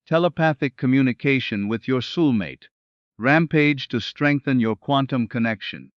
Telepathic Communication with Your Soulmate. Rampage to strengthen your quantum connection.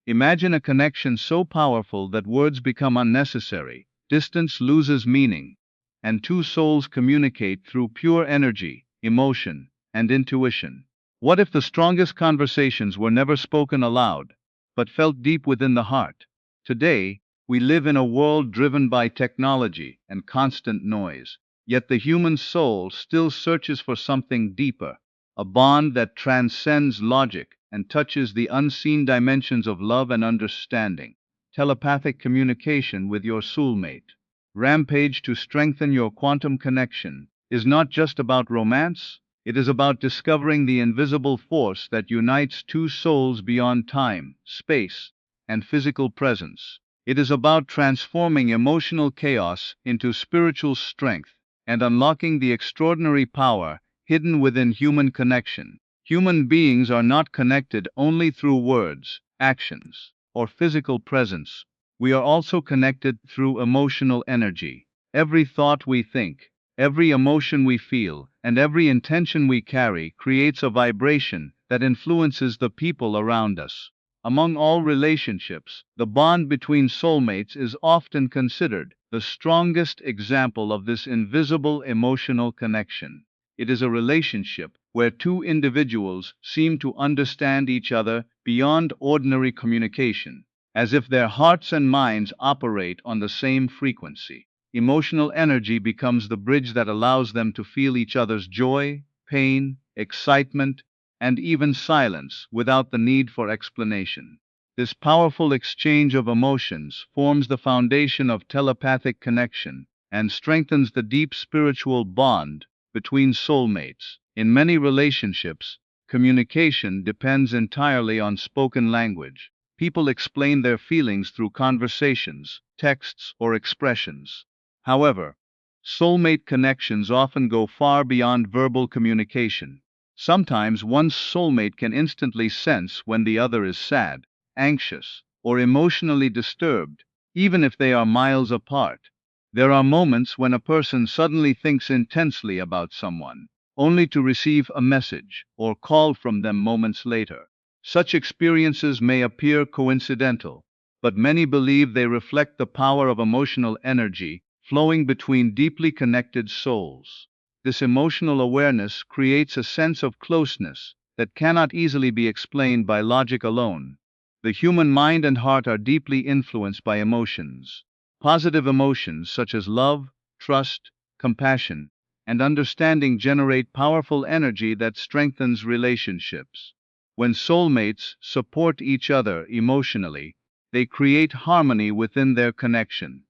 Imagine a connection so powerful that words become unnecessary, distance loses meaning, and two souls communicate through pure energy, emotion, and intuition. What if the strongest conversations were never spoken aloud, but felt deep within the heart? Today, we live in a world driven by technology and constant noise, yet the human soul still searches for something deeper, a bond that transcends logic and touches the unseen dimensions of love and understanding. Telepathic communication with your soulmate. Rampage to strengthen your quantum connection is not just about romance, it is about discovering the invisible force that unites two souls beyond time, space, and physical presence. It is about transforming emotional chaos into spiritual strength and unlocking the extraordinary power hidden within human connection. Human beings are not connected only through words, actions, or physical presence. We are also connected through emotional energy. Every thought we think, every emotion we feel, and every intention we carry creates a vibration that influences the people around us. Among all relationships, the bond between soulmates is often considered the strongest example of this invisible emotional connection. It is a relationship where two individuals seem to understand each other beyond ordinary communication, as if their hearts and minds operate on the same frequency. Emotional energy becomes the bridge that allows them to feel each other's joy, pain, excitement, and even silence without the need for explanation. This powerful exchange of emotions forms the foundation of telepathic connection and strengthens the deep spiritual bond between soulmates. In many relationships, communication depends entirely on spoken language. People explain their feelings through conversations, texts, or expressions. However, soulmate connections often go far beyond verbal communication. Sometimes one's soulmate can instantly sense when the other is sad, anxious, or emotionally disturbed, even if they are miles apart. There are moments when a person suddenly thinks intensely about someone, only to receive a message or call from them moments later. Such experiences may appear coincidental, but many believe they reflect the power of emotional energy flowing between deeply connected souls. This emotional awareness creates a sense of closeness that cannot easily be explained by logic alone. The human mind and heart are deeply influenced by emotions. Positive emotions such as love, trust, compassion, and understanding generate powerful energy that strengthens relationships. When soulmates support each other emotionally, they create harmony within their connection.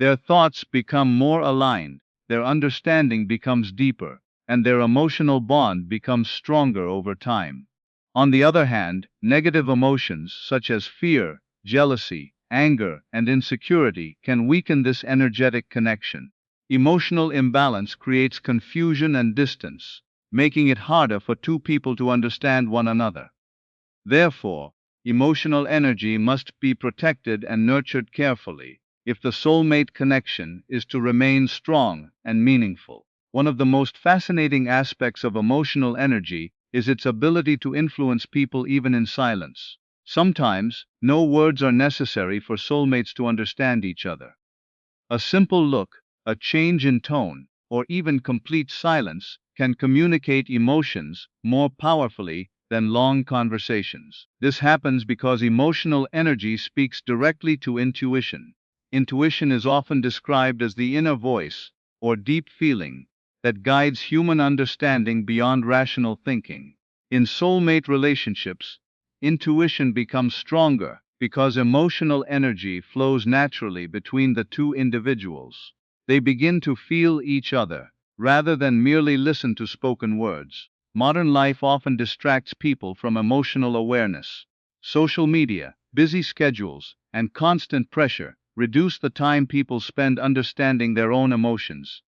Their thoughts become more aligned, their understanding becomes deeper, and their emotional bond becomes stronger over time. On the other hand, negative emotions such as fear, jealousy, anger, and insecurity can weaken this energetic connection. Emotional imbalance creates confusion and distance, making it harder for two people to understand one another. Therefore, emotional energy must be protected and nurtured carefully if the soulmate connection is to remain strong and meaningful. One of the most fascinating aspects of emotional energy is its ability to influence people even in silence. Sometimes, no words are necessary for soulmates to understand each other. A simple look, a change in tone, or even complete silence can communicate emotions more powerfully than long conversations. This happens because emotional energy speaks directly to intuition. Intuition is often described as the inner voice, or deep feeling, that guides human understanding beyond rational thinking. In soulmate relationships, intuition becomes stronger because emotional energy flows naturally between the two individuals. They begin to feel each other, rather than merely listen to spoken words. Modern life often distracts people from emotional awareness. Social media, busy schedules, and constant pressure reduce the time people spend understanding their own emotions.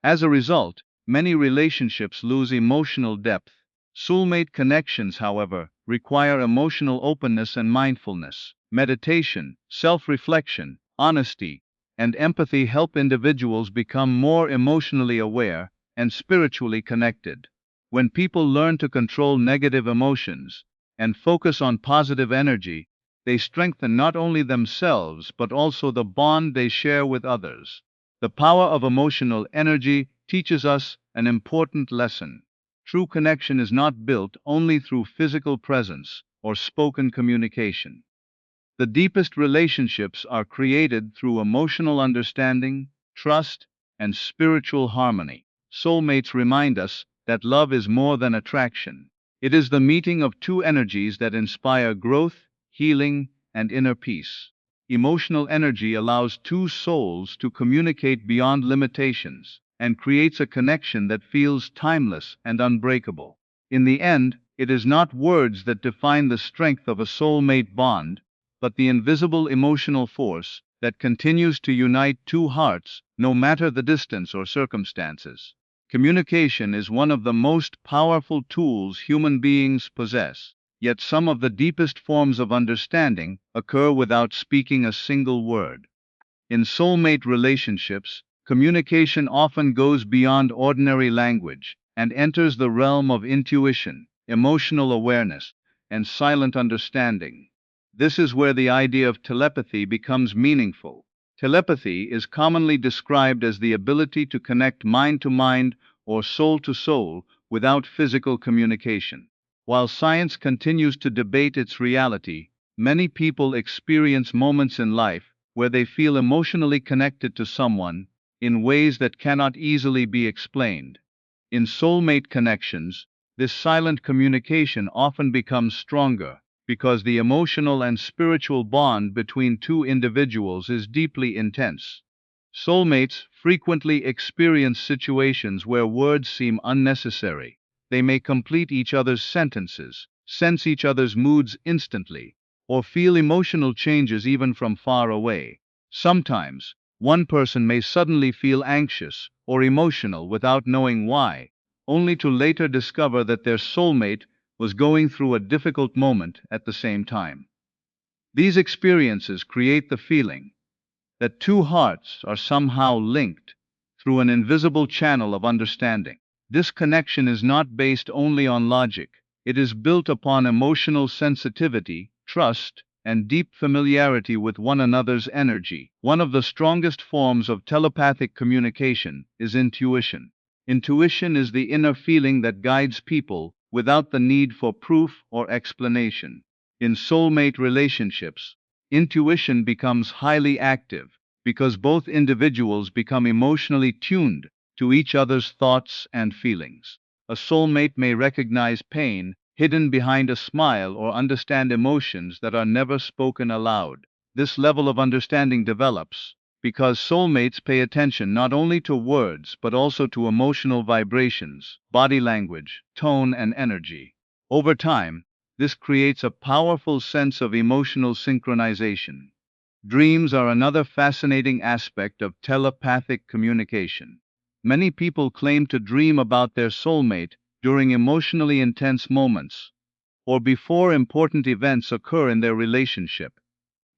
As a result, many relationships lose emotional depth. Soulmate connections, however, require emotional openness and mindfulness. Meditation, self-reflection, honesty, and empathy help individuals become more emotionally aware and spiritually connected. When people learn to control negative emotions and focus on positive energy, they strengthen not only themselves but also the bond they share with others. The power of emotional energy teaches us an important lesson. True connection is not built only through physical presence or spoken communication. The deepest relationships are created through emotional understanding, trust, and spiritual harmony. Soulmates remind us that love is more than attraction. It is the meeting of two energies that inspire growth, healing, and inner peace. Emotional energy allows two souls to communicate beyond limitations and creates a connection that feels timeless and unbreakable. In the end, it is not words that define the strength of a soulmate bond, but the invisible emotional force that continues to unite two hearts, no matter the distance or circumstances. Communication is one of the most powerful tools human beings possess, yet some of the deepest forms of understanding occur without speaking a single word. In soulmate relationships, communication often goes beyond ordinary language and enters the realm of intuition, emotional awareness, and silent understanding. This is where the idea of telepathy becomes meaningful. Telepathy is commonly described as the ability to connect mind to mind or soul to soul without physical communication. While science continues to debate its reality, many people experience moments in life where they feel emotionally connected to someone in ways that cannot easily be explained. In soulmate connections, this silent communication often becomes stronger because the emotional and spiritual bond between two individuals is deeply intense. Soulmates frequently experience situations where words seem unnecessary. They may complete each other's sentences, sense each other's moods instantly, or feel emotional changes even from far away. Sometimes, one person may suddenly feel anxious or emotional without knowing why, only to later discover that their soulmate was going through a difficult moment at the same time. These experiences create the feeling that two hearts are somehow linked through an invisible channel of understanding. This connection is not based only on logic, it is built upon emotional sensitivity, trust, and deep familiarity with one another's energy. One of the strongest forms of telepathic communication is intuition. Intuition is the inner feeling that guides people without the need for proof or explanation. In soulmate relationships, intuition becomes highly active because both individuals become emotionally tuned to each other's thoughts and feelings. A soulmate may recognize pain hidden behind a smile or understand emotions that are never spoken aloud. This level of understanding develops because soulmates pay attention not only to words but also to emotional vibrations, body language, tone, and energy. Over time, this creates a powerful sense of emotional synchronization. Dreams are another fascinating aspect of telepathic communication. Many people claim to dream about their soulmate during emotionally intense moments or before important events occur in their relationship.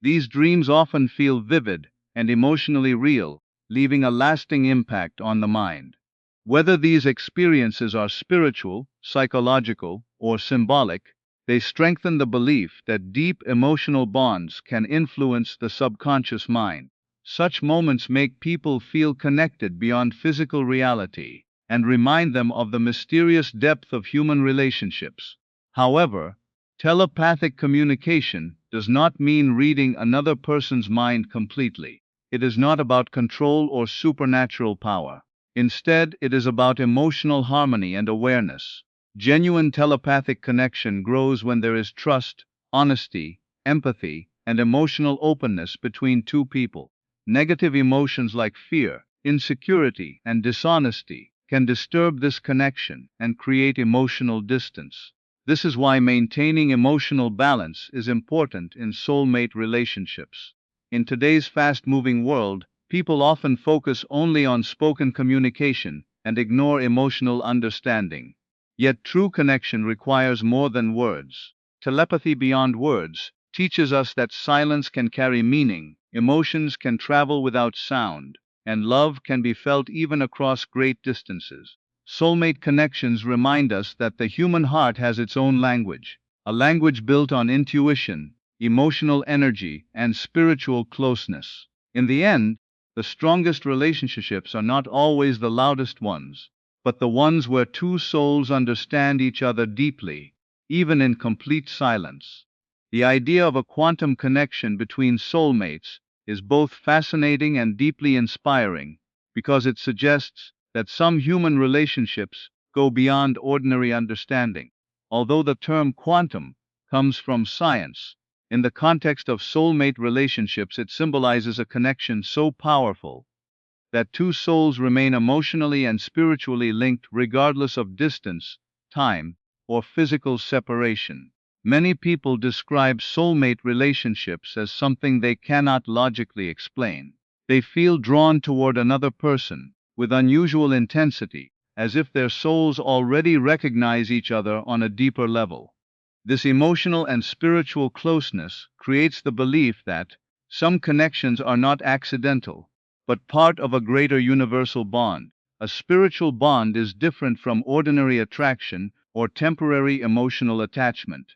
These dreams often feel vivid and emotionally real, leaving a lasting impact on the mind. Whether these experiences are spiritual, psychological, or symbolic, they strengthen the belief that deep emotional bonds can influence the subconscious mind. Such moments make people feel connected beyond physical reality and remind them of the mysterious depth of human relationships. However, telepathic communication does not mean reading another person's mind completely. It is not about control or supernatural power. Instead, it is about emotional harmony and awareness. Genuine telepathic connection grows when there is trust, honesty, empathy, and emotional openness between two people. Negative emotions like fear, insecurity, and dishonesty can disturb this connection and create emotional distance. This is why maintaining emotional balance is important in soulmate relationships. In today's fast-moving world, people often focus only on spoken communication and ignore emotional understanding. Yet true connection requires more than words. Telepathy beyond words teaches us that silence can carry meaning, emotions can travel without sound, and love can be felt even across great distances. Soulmate connections remind us that the human heart has its own language, a language built on intuition, emotional energy, and spiritual closeness. In the end, the strongest relationships are not always the loudest ones, but the ones where two souls understand each other deeply, even in complete silence. The idea of a quantum connection between soulmates is both fascinating and deeply inspiring because it suggests that some human relationships go beyond ordinary understanding. Although the term quantum comes from science, in the context of soulmate relationships, it symbolizes a connection so powerful that two souls remain emotionally and spiritually linked regardless of distance, time, or physical separation. Many people describe soulmate relationships as something they cannot logically explain. They feel drawn toward another person with unusual intensity, as if their souls already recognize each other on a deeper level. This emotional and spiritual closeness creates the belief that some connections are not accidental, but part of a greater universal bond. A spiritual bond is different from ordinary attraction or temporary emotional attachment.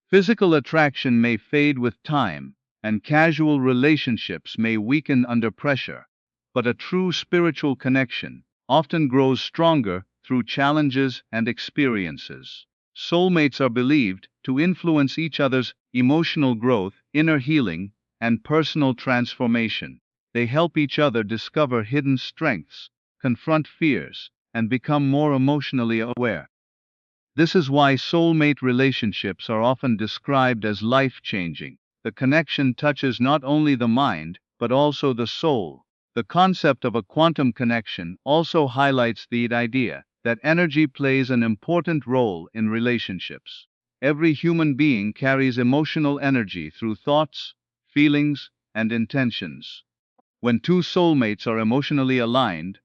Physical attraction may fade with time, and casual relationships may weaken under pressure, but a true spiritual connection often grows stronger through challenges and experiences. Soulmates are believed to influence each other's emotional growth, inner healing, and personal transformation. They help each other discover hidden strengths, confront fears, and become more emotionally aware. This is why soulmate relationships are often described as life-changing. The connection touches not only the mind, but also the soul. The concept of a quantum connection also highlights the idea that energy plays an important role in relationships. Every human being carries emotional energy through thoughts, feelings, and intentions. When two soulmates are emotionally aligned,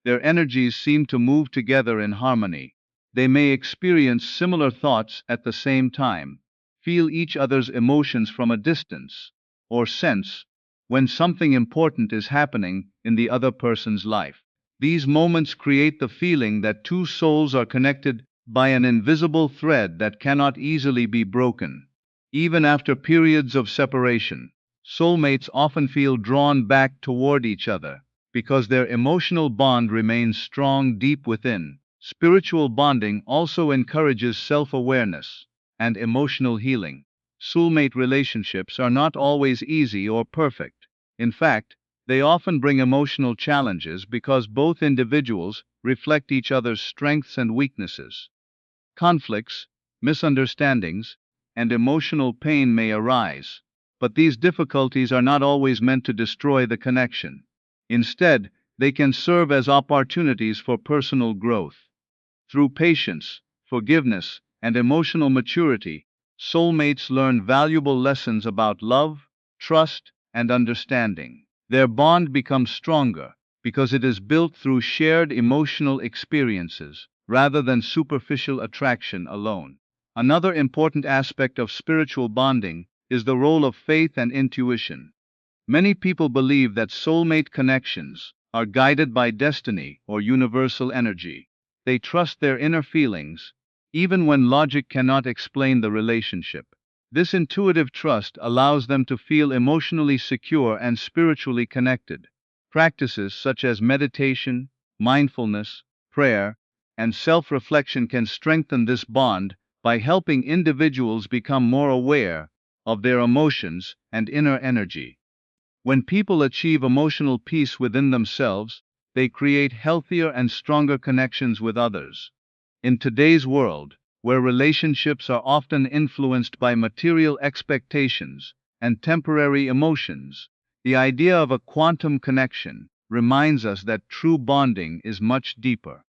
their energies seem to move together in harmony. They may experience similar thoughts at the same time, feel each other's emotions from a distance, or sense when something important is happening in the other person's life. These moments create the feeling that two souls are connected by an invisible thread that cannot easily be broken. Even after periods of separation, soulmates often feel drawn back toward each other because their emotional bond remains strong deep within. Spiritual bonding also encourages self-awareness and emotional healing. Soulmate relationships are not always easy or perfect. In fact, they often bring emotional challenges because both individuals reflect each other's strengths and weaknesses. Conflicts, misunderstandings, and emotional pain may arise, but these difficulties are not always meant to destroy the connection. Instead, they can serve as opportunities for personal growth. Through patience, forgiveness, and emotional maturity, soulmates learn valuable lessons about love, trust, and understanding. Their bond becomes stronger because it is built through shared emotional experiences rather than superficial attraction alone. Another important aspect of spiritual bonding is the role of faith and intuition. Many people believe that soulmate connections are guided by destiny or universal energy. They trust their inner feelings, even when logic cannot explain the relationship. This intuitive trust allows them to feel emotionally secure and spiritually connected. Practices such as meditation, mindfulness, prayer, and self-reflection can strengthen this bond by helping individuals become more aware of their emotions and inner energy. When people achieve emotional peace within themselves, they create healthier and stronger connections with others. In today's world, where relationships are often influenced by material expectations and temporary emotions, the idea of a quantum connection reminds us that true bonding is much deeper.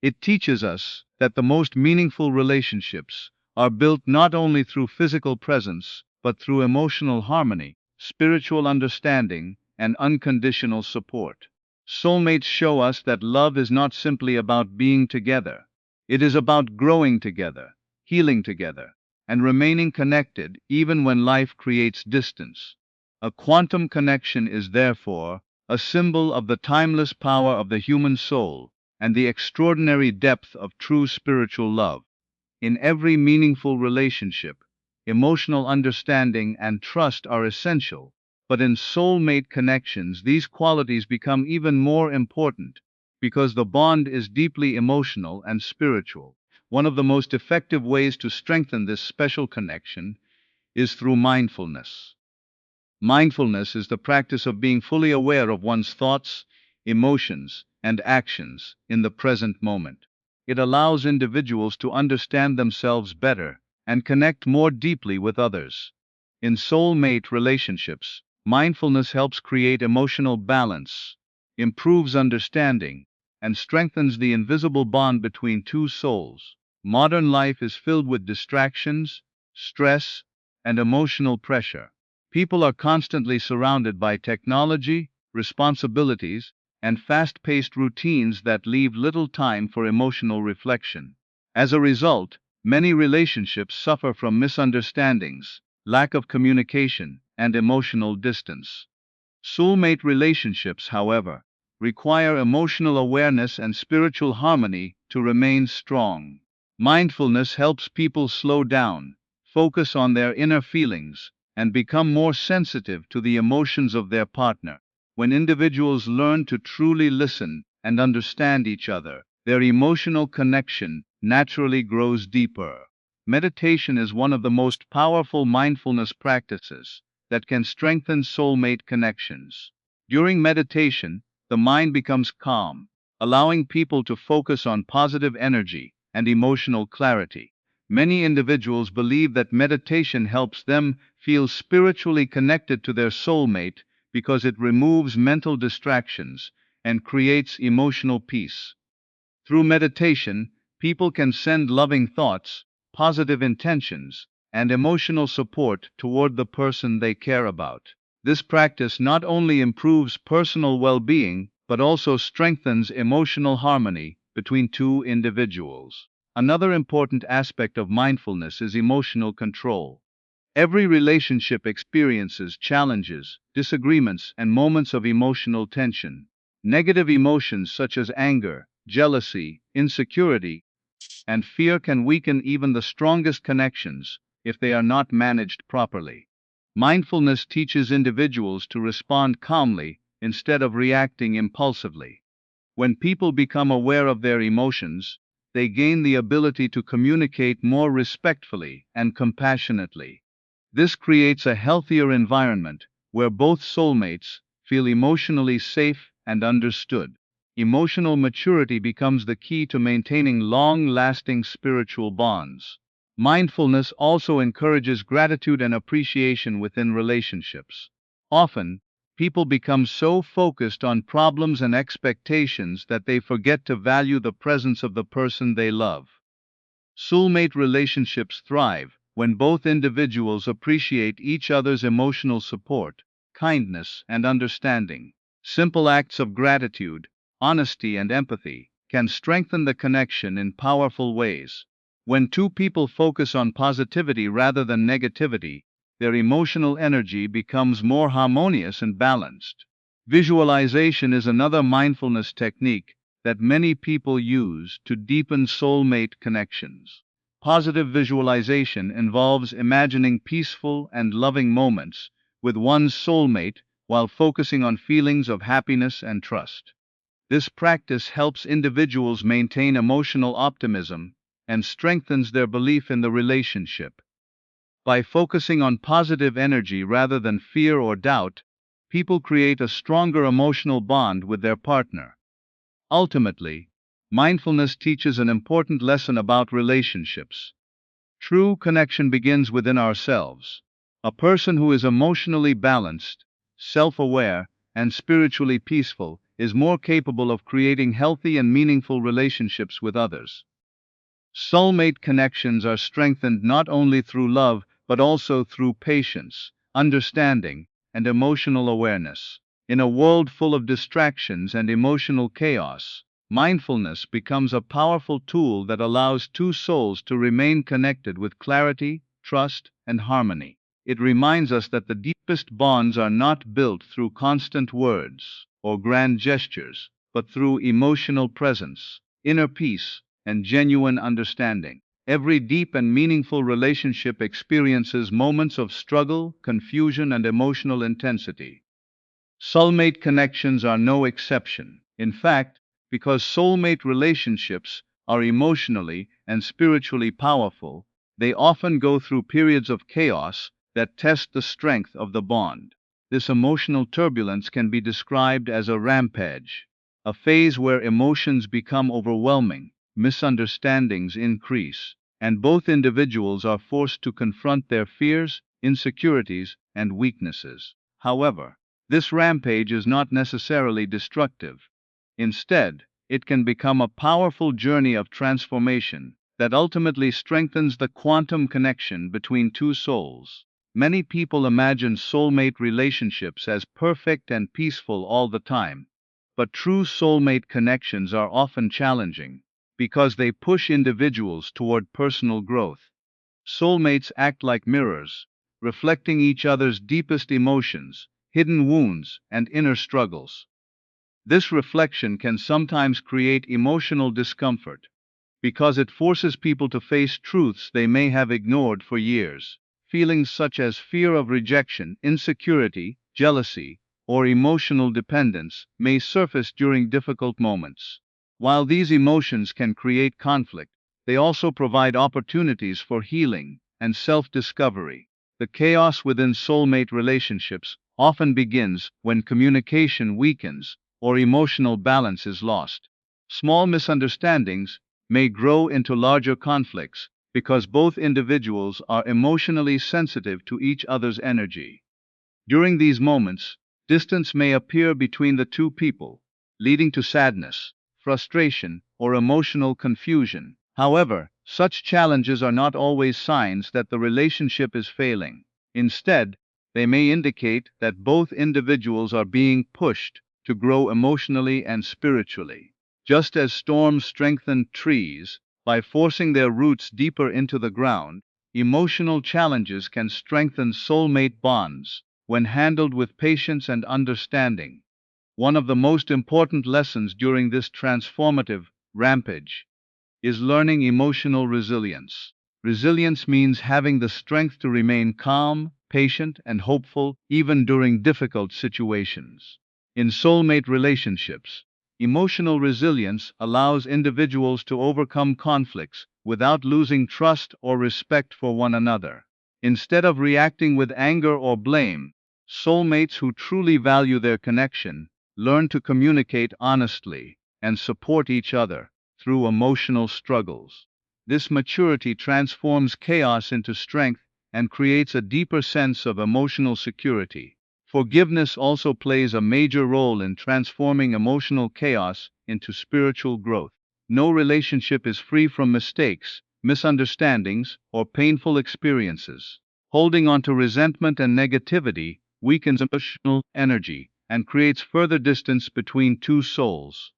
It teaches us that the most meaningful relationships are built not only through physical presence, but through emotional harmony, spiritual understanding, and unconditional support. Soulmates show us that love is not simply about being together. It is about growing together, healing together, and remaining connected even when life creates distance. A quantum connection is therefore a symbol of the timeless power of the human soul and the extraordinary depth of true spiritual love. In every meaningful relationship, emotional understanding and trust are essential, but in soulmate connections, these qualities become even more important because the bond is deeply emotional and spiritual. One of the most effective ways to strengthen this special connection is through mindfulness. Mindfulness is the practice of being fully aware of one's thoughts, emotions, and actions in the present moment. It allows individuals to understand themselves better and connect more deeply with others. In soulmate relationships, mindfulness helps create emotional balance, improves understanding, and strengthens the invisible bond between two souls. Modern life is filled with distractions, stress, and emotional pressure. People are constantly surrounded by technology, responsibilities, and fast paced routines that leave little time for emotional reflection. As a result, many relationships suffer from misunderstandings, lack of communication, and emotional distance. Soulmate relationships, however, require emotional awareness and spiritual harmony to remain strong. Mindfulness helps people slow down, focus on their inner feelings, and become more sensitive to the emotions of their partner. When individuals learn to truly listen and understand each other, their emotional connection naturally grows deeper. Meditation is one of the most powerful mindfulness practices that can strengthen soulmate connections. During meditation, the mind becomes calm, allowing people to focus on positive energy and emotional clarity. Many individuals believe that meditation helps them feel spiritually connected to their soulmate because it removes mental distractions and creates emotional peace. Through meditation, people can send loving thoughts, positive intentions, and emotional support toward the person they care about. This practice not only improves personal well being, but also strengthens emotional harmony between two individuals. Another important aspect of mindfulness is emotional control. Every relationship experiences challenges, disagreements, and moments of emotional tension. Negative emotions such as anger, jealousy, insecurity, and fear can weaken even the strongest connections if they are not managed properly. Mindfulness teaches individuals to respond calmly instead of reacting impulsively. When people become aware of their emotions, they gain the ability to communicate more respectfully and compassionately. This creates a healthier environment where both soulmates feel emotionally safe and understood. Emotional maturity becomes the key to maintaining long-lasting spiritual bonds. Mindfulness also encourages gratitude and appreciation within relationships. Often, people become so focused on problems and expectations that they forget to value the presence of the person they love. Soulmate relationships thrive when both individuals appreciate each other's emotional support, kindness, and understanding. Simple acts of gratitude, honesty, and empathy can strengthen the connection in powerful ways. When two people focus on positivity rather than negativity, their emotional energy becomes more harmonious and balanced. Visualization is another mindfulness technique that many people use to deepen soulmate connections. Positive visualization involves imagining peaceful and loving moments with one's soulmate while focusing on feelings of happiness and trust. This practice helps individuals maintain emotional optimism and strengthens their belief in the relationship. By focusing on positive energy rather than fear or doubt, people create a stronger emotional bond with their partner. Ultimately, mindfulness teaches an important lesson about relationships. True connection begins within ourselves. A person who is emotionally balanced, self aware, and spiritually peaceful is more capable of creating healthy and meaningful relationships with others. Soulmate connections are strengthened not only through love but also through patience, understanding, and emotional awareness. In a world full of distractions and emotional chaos, mindfulness becomes a powerful tool that allows two souls to remain connected with clarity, trust, and harmony. It reminds us that the deepest bonds are not built through constant words or grand gestures, but through emotional presence, inner peace, and genuine understanding. Every deep and meaningful relationship experiences moments of struggle, confusion, and emotional intensity. Soulmate connections are no exception. In fact, because soulmate relationships are emotionally and spiritually powerful, they often go through periods of chaos that test the strength of the bond. This emotional turbulence can be described as a rampage, a phase where emotions become overwhelming, misunderstandings increase, and both individuals are forced to confront their fears, insecurities, and weaknesses. However, this rampage is not necessarily destructive. Instead, it can become a powerful journey of transformation that ultimately strengthens the quantum connection between two souls. Many people imagine soulmate relationships as perfect and peaceful all the time, but true soulmate connections are often challenging because they push individuals toward personal growth. Soulmates act like mirrors, reflecting each other's deepest emotions, hidden wounds, and inner struggles. This reflection can sometimes create emotional discomfort because it forces people to face truths they may have ignored for years. Feelings such as fear of rejection, insecurity, jealousy, or emotional dependence may surface during difficult moments. While these emotions can create conflict, they also provide opportunities for healing and self discovery. The chaos within soulmate relationships often begins when communication weakens or emotional balance is lost. Small misunderstandings may grow into larger conflicts because both individuals are emotionally sensitive to each other's energy. During these moments, distance may appear between the two people, leading to sadness, frustration, or emotional confusion. However, such challenges are not always signs that the relationship is failing. Instead, they may indicate that both individuals are being pushed to grow emotionally and spiritually. Just as storms strengthen trees by forcing their roots deeper into the ground, emotional challenges can strengthen soulmate bonds when handled with patience and understanding. One of the most important lessons during this transformative rampage is learning emotional resilience. Resilience means having the strength to remain calm, patient, and hopeful even during difficult situations. In soulmate relationships, emotional resilience allows individuals to overcome conflicts without losing trust or respect for one another. Instead of reacting with anger or blame, soulmates who truly value their connection learn to communicate honestly and support each other through emotional struggles. This maturity transforms chaos into strength and creates a deeper sense of emotional security. Forgiveness also plays a major role in transforming emotional chaos into spiritual growth. No relationship is free from mistakes, misunderstandings, or painful experiences. Holding on to resentment and negativity weakens emotional energy and creates further distance between two souls.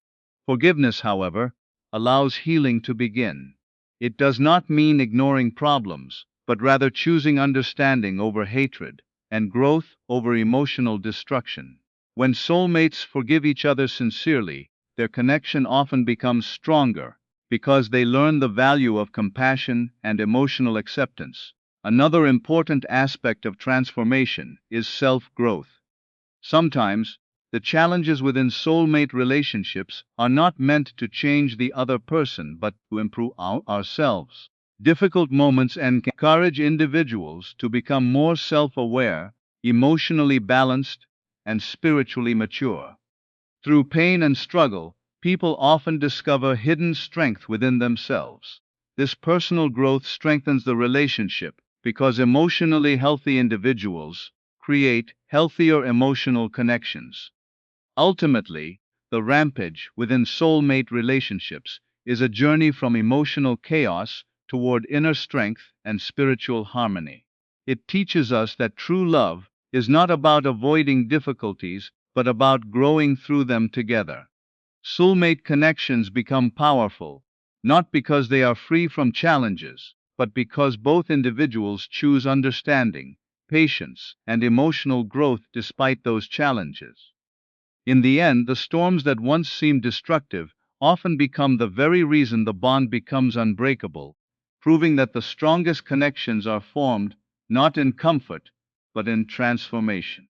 Forgiveness, however, allows healing to begin. It does not mean ignoring problems, but rather choosing understanding over hatred and growth over emotional destruction. When soulmates forgive each other sincerely, their connection often becomes stronger because they learn the value of compassion and emotional acceptance. Another important aspect of transformation is self growth. Sometimes, the challenges within soulmate relationships are not meant to change the other person but to improve ourselves. Difficult moments encourage individuals to become more self aware, emotionally balanced, and spiritually mature. Through pain and struggle, people often discover hidden strength within themselves. This personal growth strengthens the relationship because emotionally healthy individuals create healthier emotional connections. Ultimately, the rampage within soulmate relationships is a journey from emotional chaos toward inner strength and spiritual harmony. It teaches us that true love is not about avoiding difficulties, but about growing through them together. Soulmate connections become powerful, not because they are free from challenges, but because both individuals choose understanding, patience, and emotional growth despite those challenges. In the end, the storms that once seemed destructive often become the very reason the bond becomes unbreakable, proving that the strongest connections are formed not in comfort, but in transformation.